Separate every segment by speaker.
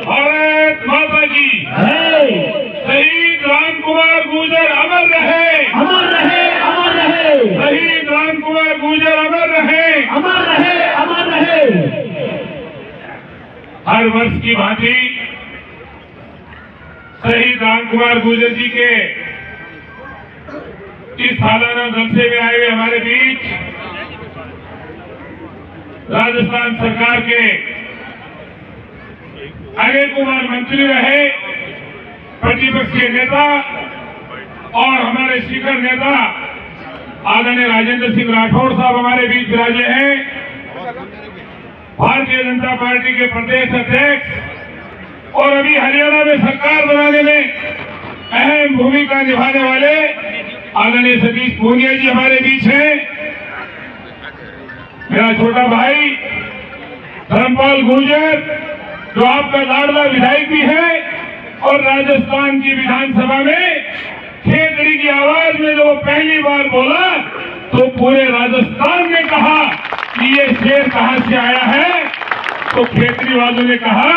Speaker 1: भारत माता की शहीद राम कुमार गुर्जर अमर रहे,
Speaker 2: अमर रहे, अमर रहे।
Speaker 1: शहीद राम कुमार गुर्जर अमर रहे,
Speaker 2: अमर रहे, अमर रहे।
Speaker 1: हर वर्ष की भांति शहीद राम कुमार गुर्जर जी के इस सालाना जलसे में आए हुए हमारे बीच राजस्थान सरकार के अनेक कुमार मंत्री रहे, प्रतिपक्ष के नेता और हमारे शिखर नेता आदरणीय राजेंद्र सिंह राठौड़ साहब हमारे बीच विराजे हैं। भारतीय जनता पार्टी के प्रदेश अध्यक्ष और अभी हरियाणा में सरकार बनाने में अहम भूमिका निभाने वाले आदरणीय सतीश पूनिया जी हमारे बीच हैं। मेरा छोटा भाई धर्मपाल गुर्जर जो आपका लाडला विधायक भी है और राजस्थान की विधानसभा में खेतड़ी की आवाज में जो पहली बार बोला तो पूरे राजस्थान ने कहा कि ये शेर कहां से आया है, तो खेतड़ी वालों ने कहा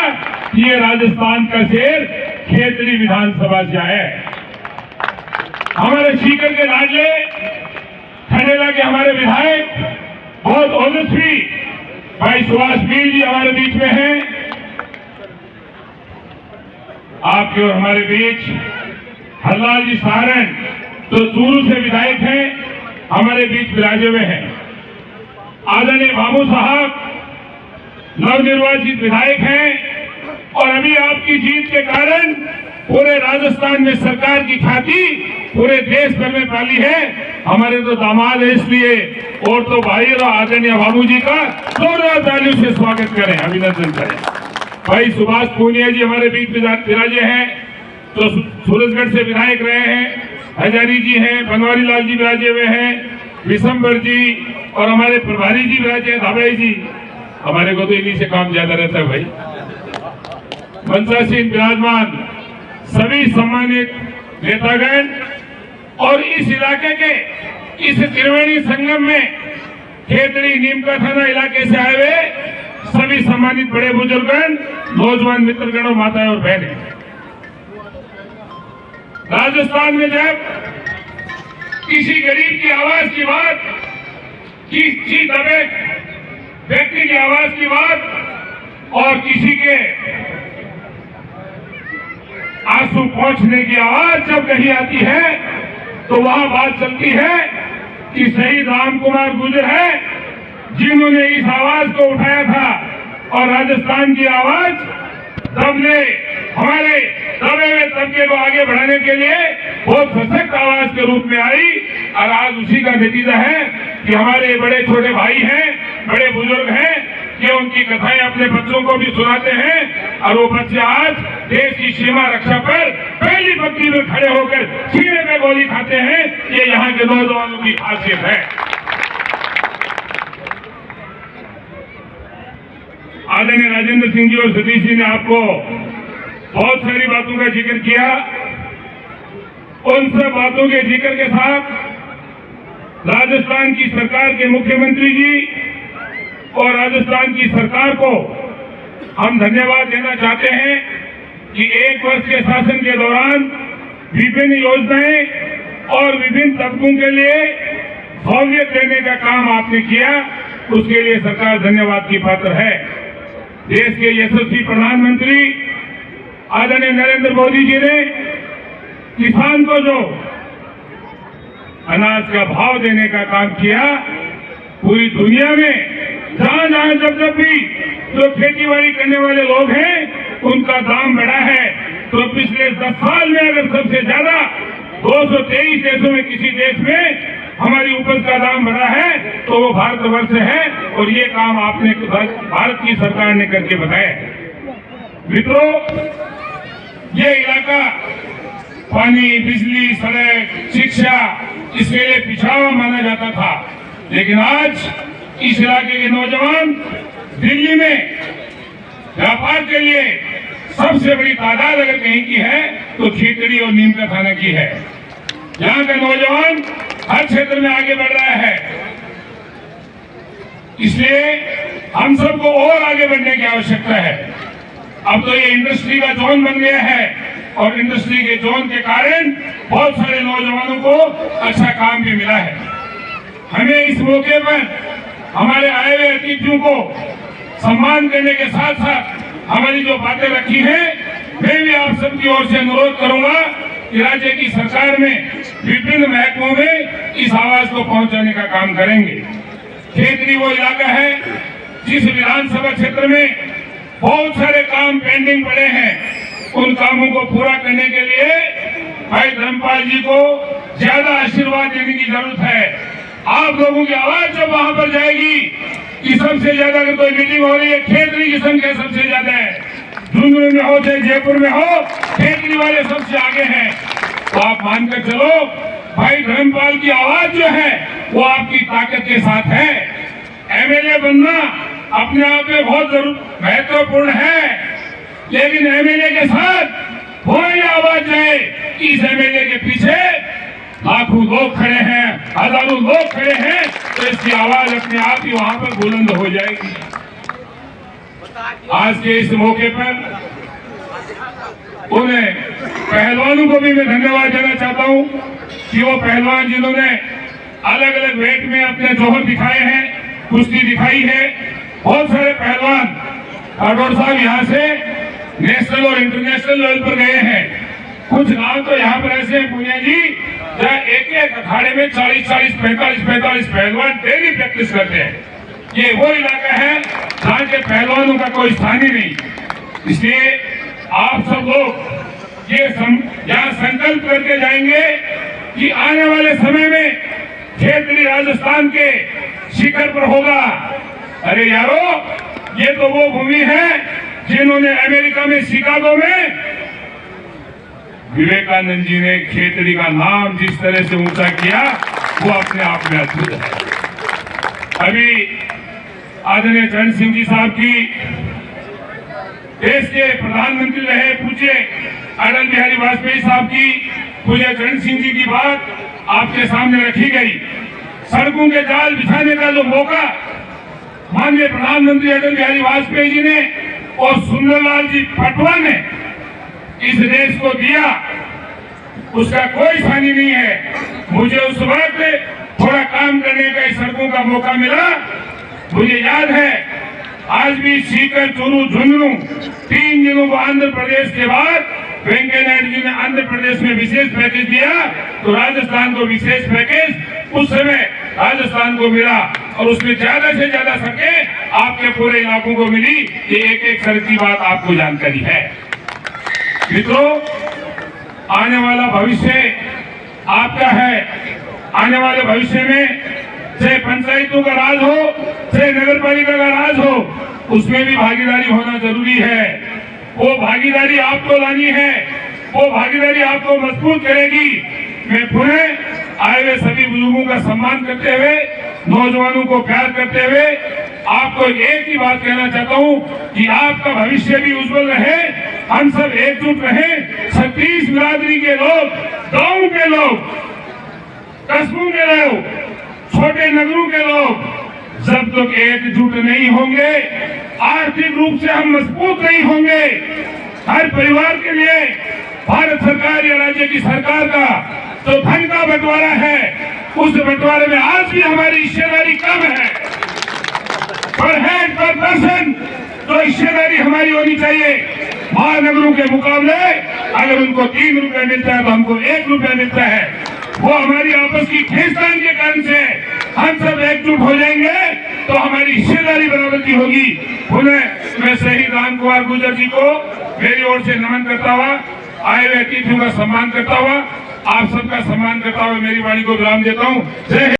Speaker 1: कि ये राजस्थान का शेर खेतड़ी विधानसभा से आया है। हमारे सीकर के लाडले खंडेला के हमारे विधायक बहुत ओजस्वी भाई सुभाष मीर जी हमारे बीच में हैं। आपके और हमारे बीच हरलाल जी सारण जो चूरू से विधायक हैं हमारे बीच विराजे हुए हैं। आदरणीय बाबू साहब नवनिर्वाचित विधायक हैं और अभी आपकी जीत के कारण पूरे राजस्थान में सरकार की ख्याति पूरे देश भर में फैली है। हमारे तो दामाद है, इसलिए और तो भाई और आदरणीय बाबू जी का जोरदार तालियों से स्वागत करें, अभिनंदन करें। भाई सुभाष पूनिया जी हमारे बीच विराजे हैं, तो सूरजगढ़ से विधायक रहे हैं। हजारी जी हैं, बनवारी लाल जी विराजे हुए हैं, विशंबर जी और हमारे प्रभारी जी विराजे हैं, धाबाई जी। हमारे को तो इन्हीं से काम ज्यादा रहता है भाई। मनसा सिंह विराजमान, सभी सम्मानित नेतागण और इस इलाके के इस त्रिवेणी संगम में खेतड़ी नीमका थाना इलाके से आए हुए सभी सम्मानित बड़े बुजुर्गन, नौजवान मित्रगण और माताएं और बहनें। राजस्थान में जब किसी गरीब की आवाज की बात, किसी दबे व्यक्ति की आवाज की बात और किसी के आंसू पहुंचने की आवाज जब कही आती है तो वहां बात चलती है कि शहीद राम कुमार गुर्जर है जिन्होंने इस आवाज को उठाया था और राजस्थान की आवाज दबने हमारे दबे हुए तबके को आगे बढ़ाने के लिए बहुत सशक्त आवाज के रूप में आई। और आज उसी का नतीजा है कि हमारे बड़े छोटे भाई हैं, बड़े बुजुर्ग हैं, कि उनकी कथाएं अपने बच्चों को भी सुनाते हैं और वो बच्चे आज देश की सीमा रक्षा पर पहली पंक्ति में खड़े होकर सीने पे गोली खाते हैं। ये यहाँ के नौजवानों की खासियत है। आदरणीय राजेंद्र सिंह जी और सतीश जी ने आपको बहुत सारी बातों का जिक्र किया। उन सब बातों के जिक्र के साथ राजस्थान की सरकार के मुख्यमंत्री जी और राजस्थान की सरकार को हम धन्यवाद देना चाहते हैं कि एक वर्ष के शासन के दौरान विभिन्न योजनाएं और विभिन्न तबकों के लिए सहूलियत देने का काम आपने किया, उसके लिए सरकार धन्यवाद की पात्र है। देश के यशस्वी प्रधानमंत्री आदरणीय नरेंद्र मोदी जी ने किसान को जो अनाज का भाव देने का काम किया, पूरी दुनिया में जहां जहां जब भी जो खेती करने वाले लोग हैं उनका दाम बढ़ा है। तो पिछले 10 साल में अगर सबसे ज्यादा 223 देशों में किसी देश में हमारी उपज का दाम बढ़ा है तो वो भारतवर्ष है और ये काम आपने भारत की सरकार ने करके बताया। मित्रों, ये इलाका पानी, बिजली, सड़क, शिक्षा इसके लिए पिछड़ा हुआ माना जाता था, लेकिन आज इस इलाके के नौजवान दिल्ली में व्यापार के लिए सबसे बड़ी तादाद अगर कहीं की है तो खेतड़ी और नीमका थाना की है। यहाँ का नौजवान हर क्षेत्र में आगे बढ़ रहा है। इसलिए हम सबको और आगे बढ़ने की आवश्यकता है। अब तो ये इंडस्ट्री का जोन बन गया है और इंडस्ट्री के जोन के कारण बहुत सारे नौजवानों को अच्छा काम भी मिला है। हमें इस मौके पर हमारे आए हुए अतिथियों को सम्मान करने के साथ साथ हमारी जो बातें रखी हैं, मैं भी आप सबकी ओर से अनुरोध करूंगा कि राज्य की सरकार में विभिन्न महकमों में इस आवाज को पहुंचाने का काम करेंगे। खेतरी वो इलाका है जिस विधानसभा क्षेत्र में बहुत सारे काम पेंडिंग पड़े हैं, उन कामों को पूरा करने के लिए भाई धर्मपाल जी को ज्यादा आशीर्वाद देने की जरूरत है। आप लोगों की आवाज जब वहां पर जाएगी कि सबसे ज्यादा अगर कोई मीटिंग हो रही है, खेतरी की संख्या सबसे ज्यादा है, झुंझुनू में हो चाहे जयपुर में हो, खेतरी वाले सबसे आगे हैं, तो आप मानकर चलो भाई धर्मपाल की आवाज जो है वो आपकी ताकत के साथ है। एमएलए बनना अपने आप में बहुत महत्वपूर्ण है, लेकिन एमएलए के साथ वही आवाज जाए कि इस एमएलए के पीछे लाखों लोग खड़े हैं, हजारों लोग खड़े हैं, तो इसकी आवाज अपने आप ही वहां पर बुलंद हो जाएगी। आज के इस मौके पर उन्हें पहलवानों को भी मैं धन्यवाद देना चाहता हूं कि वो पहलवान जिन्होंने अलग अलग वेट में अपने जोहर दिखाए हैं, कुश्ती दिखाई है। बहुत सारे पहलवान राठौर साहब यहाँ से नेशनल और इंटरनेशनल लेवल पर गए हैं। कुछ गांव तो यहाँ पर ऐसे हैं पुनिया जी, जहाँ एक एक अखाड़े में 40-40, 45-45 पहलवान डेली प्रैक्टिस करते हैं। ये वो इलाका है जहाँ के पहलवानों का कोई स्थान ही नहीं। इसलिए आप सब लोग ये यहाँ संकल्प करके जाएंगे कि आने वाले समय में खेतरी राजस्थान के शिखर पर होगा। अरे यारो, ये तो वो भूमि है जिन्होंने अमेरिका में शिकागो में विवेकानंद जी ने खेतरी का नाम जिस तरह से ऊंचा किया वो अपने आप में अद्भुत है। अभी आदरणीय चरण सिंह जी साहब की देश के प्रधानमंत्री रहे पूज्य अटल बिहारी वाजपेयी साहब की, पूज्य चरण सिंह जी की बात आपके सामने रखी गई। सड़कों के जाल बिछाने का जो मौका माननीय प्रधानमंत्री अटल बिहारी वाजपेयी जी ने और सुंदरलाल जी पटवा ने इस देश को दिया, उसका कोई सानी नहीं है। मुझे उस वक्त थोड़ा काम करने का इस सड़कों का मौका मिला। मुझे याद है आज भी सीकर, चूरू, झुंझुनू 3 जिलों को आंध्र प्रदेश के बाद वेंकैया नायडू जी ने आंध्र प्रदेश में विशेष पैकेज दिया, तो राजस्थान को विशेष पैकेज उस समय राजस्थान को मिला और उसमें ज्यादा से ज्यादा सड़कें आपके पूरे इलाकों को मिली। ये एक एक सड़क की बात आपको जानकारी है। मित्रों, आने वाला भविष्य आपका है। आने वाले भविष्य में चाहे पंचायतों का राज हो, चाहे नगर पालिका का राज हो, उसमें भी भागीदारी होना जरूरी है। वो भागीदारी आपको लानी है, वो भागीदारी आपको मजबूत करेगी। मैं पुनः आए हुए सभी बुजुर्गों का सम्मान करते हुए, नौजवानों को प्यार करते हुए आपको एक ही बात कहना चाहता हूं कि आपका भविष्य भी उज्जवल रहे, हम सब एकजुट रहें। 36 बिरादरी के लोग, गांव के लोग, कस्बों के लोग, छोटे नगरों के लोग जब तक एकजुट नहीं होंगे, आर्थिक रूप से हम मजबूत नहीं होंगे, हर परिवार के लिए भारत सरकार या राज्य की सरकार का जो धन का बंटवारा है, उस बंटवारे में आज भी हमारी हिस्सेदारी कम है। पर हेड पर पर्सन तो हिस्सेदारी हमारी होनी चाहिए। महानगरों के मुकाबले अगर उनको 3 रुपए मिलता है तो हमको 1 रुपया मिलता है। वो हमारी आपस की खींचतान के कारण से हम सब एकजुट हो जाएंगे तो हमारी हिस्सेदारी बराबर की होगी। पुनः मैं शहीद राम कुमार गुर्जर जी को मेरी ओर से नमन करता हुआ, आए हुए अतिथियों का सम्मान करता हुआ, आप सबका सम्मान करता हुआ मेरी वाणी को विराम देता हूँ। जय